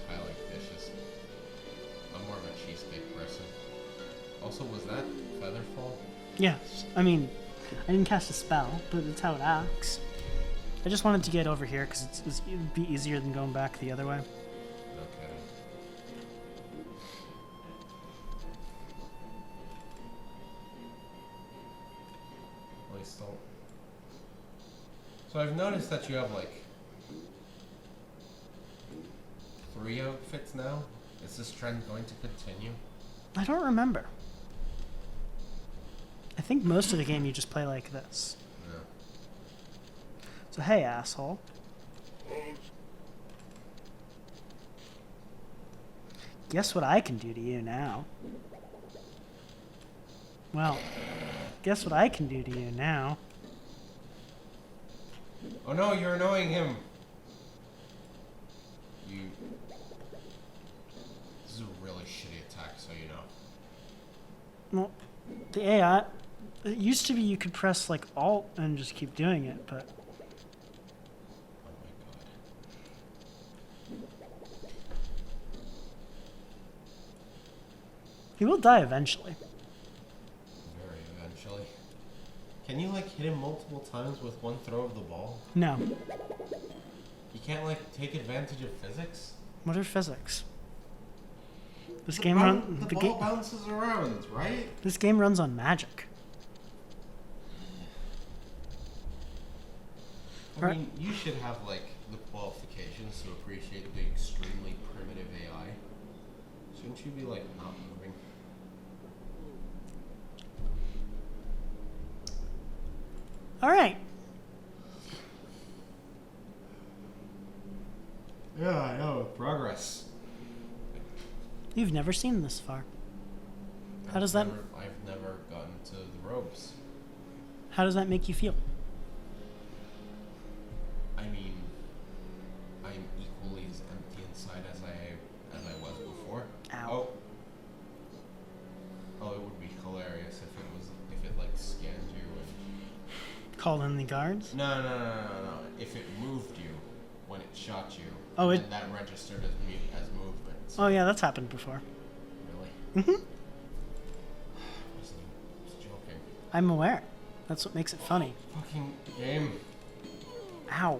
Thai-like dishes. I'm more of a cheesecake person. Also, was that Featherfall? Yes, I mean, I didn't cast a spell, but it's how it acts. I just wanted to get over here because it'd be easier than going back the other way. Okay. Please don't. So I've noticed that you have like 3 outfits now. Is this trend going to continue? I don't remember. I think most of the game you just play like this. No. So hey, asshole. Guess what I can do to you now? Well, guess what I can do to you now? Oh no, you're annoying him. This is a really shitty attack, so you know. Well, the AI, it used to be you could press like Alt and just keep doing it, but Oh my god. he will die eventually. Very eventually. Can you like hit him multiple times with one throw of the ball? No. You can't like take advantage of physics? What are physics? This The game boun- run the ball bounces around, right? This game runs on magic. I Right. mean, you should have like the qualifications to appreciate the extremely primitive AI. Shouldn't you be like not moving? All right. Yeah, I know. Progress. You've never seen this far. How does that I've never gotten to the ropes. How does that make you feel? I mean, I'm equally as empty inside as I was before. Ow. Oh, it would be hilarious if it like scanned you and Call in the guards? no. If it moved you when it shot you, Oh, and that registered as movement. Oh yeah, that's happened before. Really? Mhm. I'm aware. That's what makes it funny. Fucking game. Ow.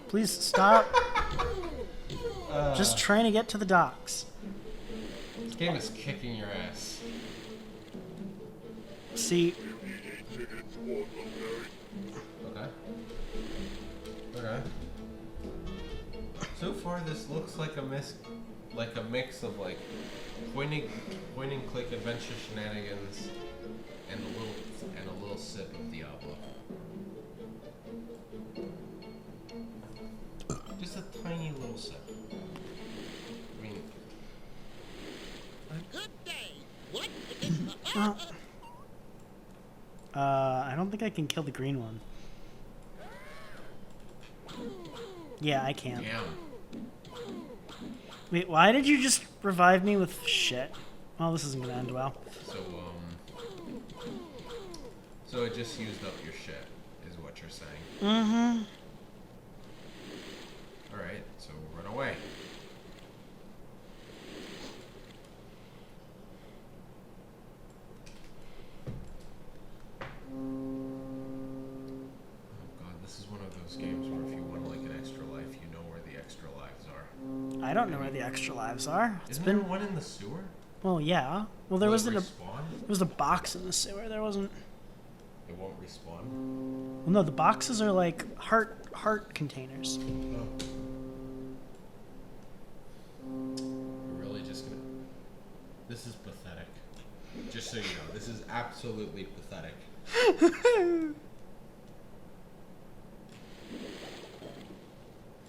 Please stop. Just trying to get to the docks. This game is kicking your ass. See, Okay. Okay. So far, this looks like a mix of like point and click adventure shenanigans and a little sip of Diablo. Just a tiny little sip. I mean, Good day. What is the oh. I don't think I can kill the green one. Yeah, I can. damn. Wait, why did you just revive me with shit? Well, this isn't gonna end well. So it just used up your shit, is what you're saying. Mm-hmm. Alright, so run away. Oh god, this is one of those games where if you want like an extra life, you know where the extra lives are. I don't know where the extra lives are. Isn't there one in the sewer? Well, yeah. Well, there Will was it a respawn? there was a box in the sewer. There wasn't. It won't respawn. Well, no, the boxes are like heart containers. Oh. We're really just gonna. This is pathetic. Just so you know, this is absolutely pathetic.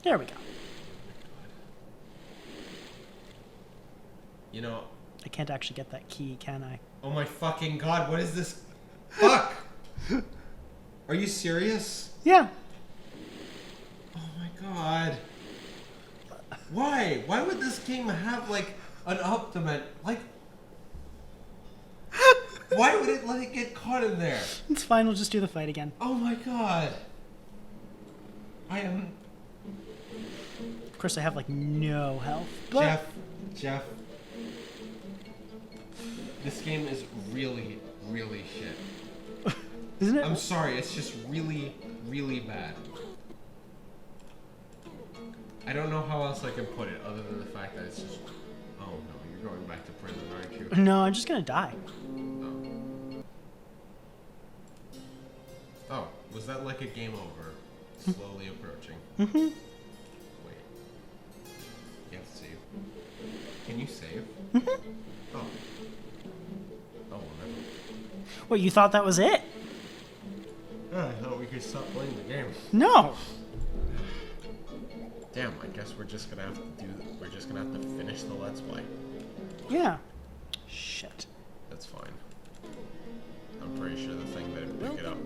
There we go. You know, I can't actually get that key, can I? oh my fucking god, what is this? Fuck! Are you serious? Yeah. Oh my god. Why? Why would this game have like an ultimate? Like, why would it let it get caught in there? It's fine. We'll just do the fight again. Oh my god. I am. Of course, I have like no health. But Jeff. This game is really, really shit. isn't it? I'm sorry, it's just really, really bad. I don't know how else I can put it other than the fact that it's just. Oh no, you're going back to prison, aren't you? No, I'm just gonna die. Oh, was that like a game over? Slowly approaching. Mm-hmm. Wait. You have to save. Can you save? Mm-hmm. Oh. Oh, well, never. What, you thought that was it? Yeah, I thought we could stop playing the game. No. Damn, I guess we're just gonna have to we're just gonna have to finish the Let's Play. Yeah. Shit. That's fine. I'm pretty sure the thing didn't pick it up.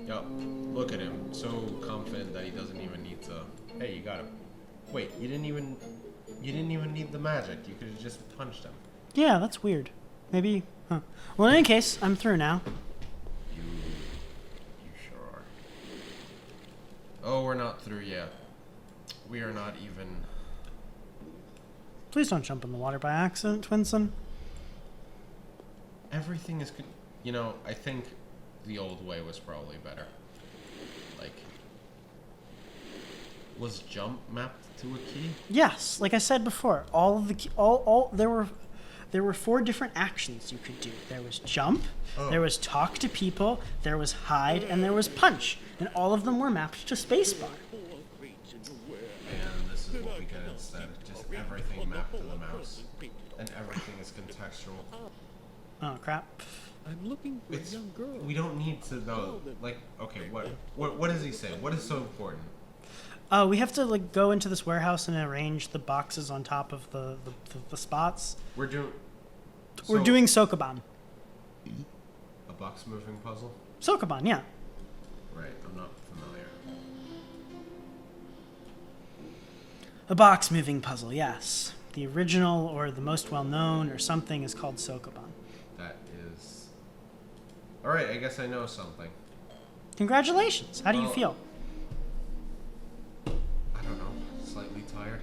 Yup, look at him, so confident that he doesn't even need to. Hey, you got him. Wait, you didn't even need the magic. You could have just punched him. Yeah, that's weird. Maybe. Huh. Well, in any case, I'm through now. You sure are. Oh, we're not through yet. We are not even. Please don't jump in the water by accident, Twinson. Everything is. You know, I think the old way was probably better. Like, was jump mapped to a key? Yes, like I said before, all of the there were 4 different actions you could do. There was jump, there was talk to people, there was hide, and there was punch, and all of them were mapped to spacebar. And this is what we get instead. Just everything mapped to the mouse. And everything is contextual. Oh crap. I'm looking for a young girl. We don't need to know. Like, okay, what does he say? What is so important? We have to like go into this warehouse and arrange the boxes on top of the spots. We're doing. We're doing Sokoban. A box moving puzzle? Sokoban, yeah. Right, I'm not familiar. A box moving puzzle, yes. The original or the most well known or something is called Sokoban. That is. Alright, I guess I know something. Congratulations. How do you Well, feel? I don't know, slightly tired.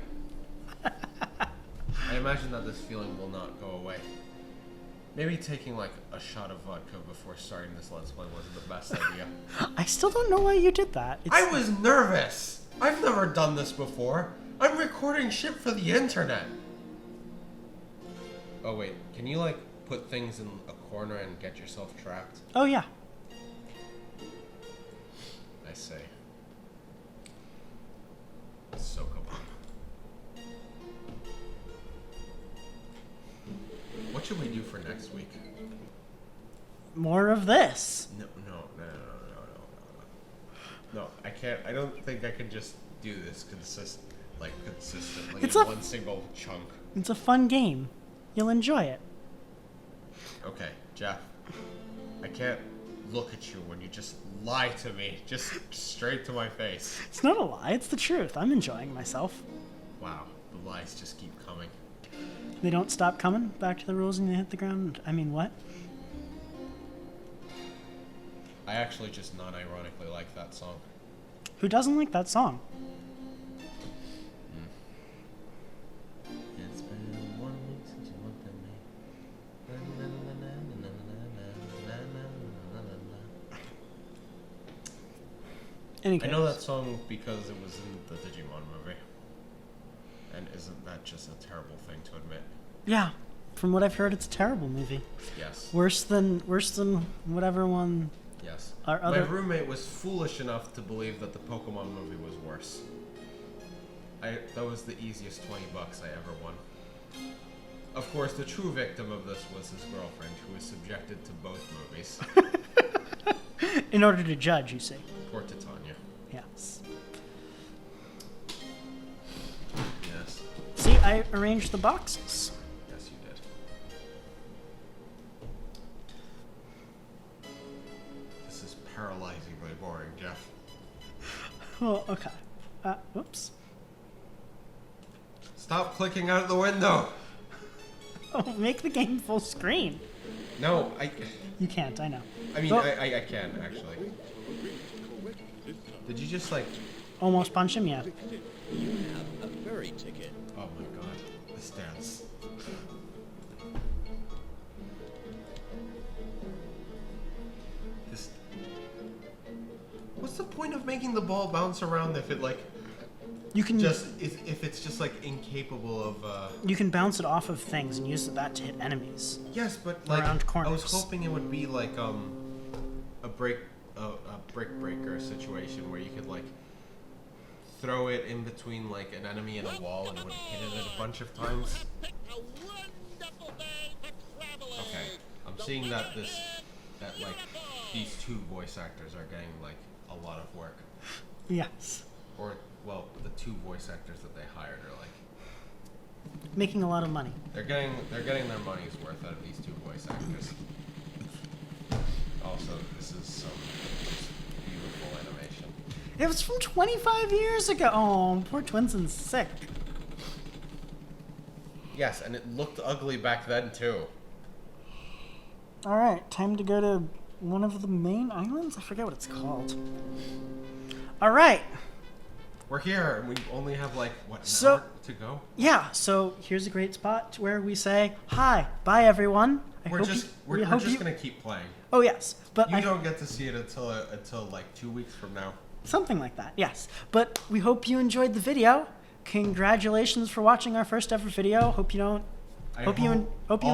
I imagine that this feeling will not go away. Maybe taking like a shot of vodka before starting this Let's Play wasn't the best idea. I still don't know why you did that. I was nervous! I've never done this before. I'm recording shit for the internet. Oh wait, can you like put things in a corner and get yourself trapped? Oh, yeah. I see. Soak 'em up. What should we do for next week? More of this. No. No, I can't. I don't think I can just do this consistently It's in one single chunk. It's a fun game. You'll enjoy it. Okay, Jeff. I can't look at you when you just lie to me, just straight to my face. It's not a lie. It's the truth. I'm enjoying myself. Wow, the lies just keep coming. They don't stop coming. Back to the rules and you hit the ground. I mean, what? I actually just non-ironically like that song. Who doesn't like that song? It's been 1 week since you looked at me. Any I case. know that song because it was in the Digimon movie. And isn't that just a terrible thing to admit? Yeah. From what I've heard, it's a terrible movie. Yes. Worse than whatever one. Yes. Our My other. roommate was foolish enough to believe that the Pokemon movie was worse. That was the easiest $20 I ever won. Of course, the true victim of this was his girlfriend, who was subjected to both movies. In order to judge, you see. Poor Titania. Yes. Yes. See, I arranged the boxes. Yes, you did. This is paralyzingly boring, Jeff. Oh, okay. Whoops. Stop clicking out the window! Oh, make the game full screen. No, You can't, I know. I mean, Go- I can, actually. Did you just, like... Almost punch him, yeah. You have a ferry ticket. Oh my god. This dance. This... What's the point of making the ball bounce around if it, like... You can if it's just, like, incapable of, you can bounce it off of things and use that to hit enemies. Yes, but, like... Around I was corners. hoping it would be, like, a brick breaker situation where you could, like... throw it in between like an enemy and a wall and it would hit it a bunch of times. Okay, I'm seeing that like these two voice actors are getting like a lot of work. Yes. Or well, the two voice actors that they hired are like Making a lot of money. they're getting their money's worth out of these two voice actors. Also, this is some beautiful animation. It was from 25 years ago. Oh, poor Twinson's sick. Yes, and it looked ugly back then too. All right, time to go to one of the main islands. I forget what it's called. All right. We're here, and we only have like what an So- hour to go. Yeah. So here's a great spot where we say hi, bye everyone. We're just gonna keep playing. Oh yes, but You don't get to see it until like 2 weeks from now. something like that. Yes, but we hope you enjoyed the video. Congratulations for watching our first ever video. Hope you don't. Hope you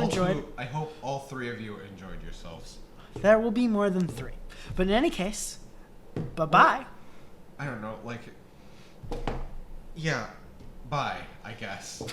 enjoyed. I hope all three of you enjoyed yourselves. There will be more than 3. But in any case, bye-bye. I don't know, like, yeah, bye, I guess.